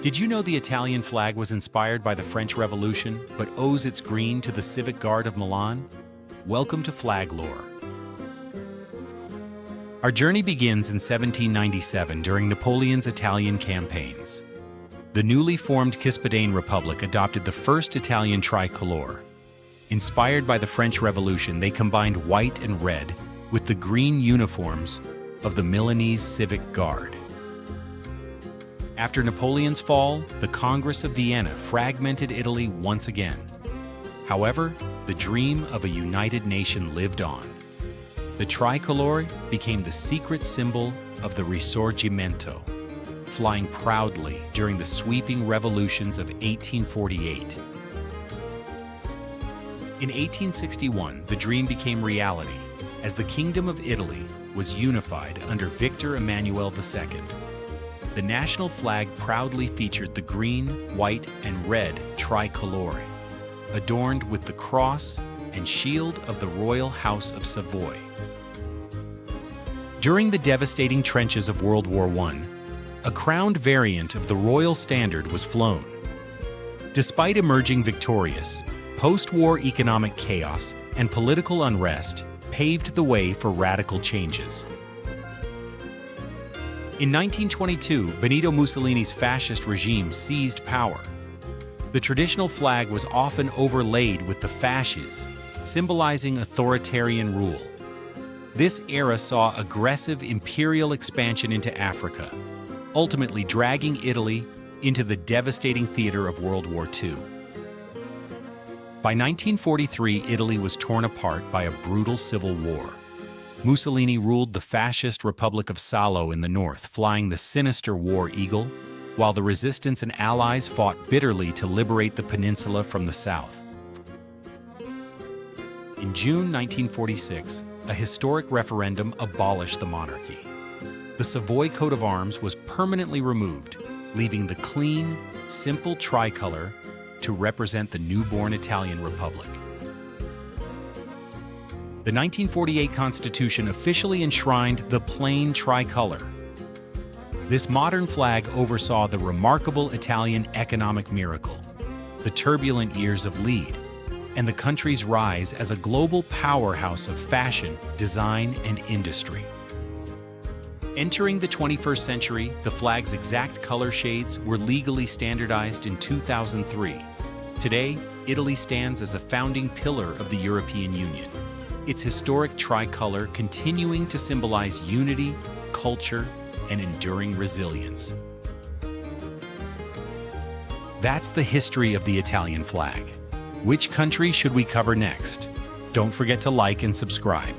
Did you know the Italian flag was inspired by the French Revolution, but owes its green to the Civic Guard of Milan? Welcome to FlagLore. Our journey begins in 1797 during Napoleon's Italian campaigns. The newly formed Cisalpine Republic adopted the first Italian tricolour. Inspired by the French Revolution, they combined white and red with the green uniforms of the Milanese Civic Guard. After Napoleon's fall, the Congress of Vienna fragmented Italy once again. However, the dream of a united nation lived on. The tricolour became the secret symbol of the Risorgimento, flying proudly during the sweeping revolutions of 1848. In 1861, the dream became reality as the Kingdom of Italy was unified under Victor Emmanuel II. The national flag proudly featured the green, white, and red tricolour, adorned with the cross and shield of the royal house of Savoy. During the devastating trenches of World War I, a crowned variant of the royal standard was flown. Despite emerging victorious, post-war economic chaos and political unrest paved the way for radical changes. In 1922, Benito Mussolini's fascist regime seized power. The traditional flag was often overlaid with the fasces, symbolizing authoritarian rule. This era saw aggressive imperial expansion into Africa, ultimately dragging Italy into the devastating theater of World War II. By 1943, Italy was torn apart by a brutal civil war. Mussolini ruled the Fascist Republic of Salo in the north, flying the sinister War Eagle, while the resistance and allies fought bitterly to liberate the peninsula from the south. In June 1946, a historic referendum abolished the monarchy. The Savoy coat of arms was permanently removed, leaving the clean, simple tricolour to represent the newborn Italian Republic. The 1948 Constitution officially enshrined the plain tricolour. This modern flag oversaw the remarkable Italian economic miracle, the turbulent years of lead, and the country's rise as a global powerhouse of fashion, design, and industry. Entering the 21st century, the flag's exact color shades were legally standardized in 2003. Today, Italy stands as a founding pillar of the European Union, its historic tricolour continuing to symbolize unity, culture, and enduring resilience. That's the history of the Italian flag. Which country should we cover next? Don't forget to like and subscribe.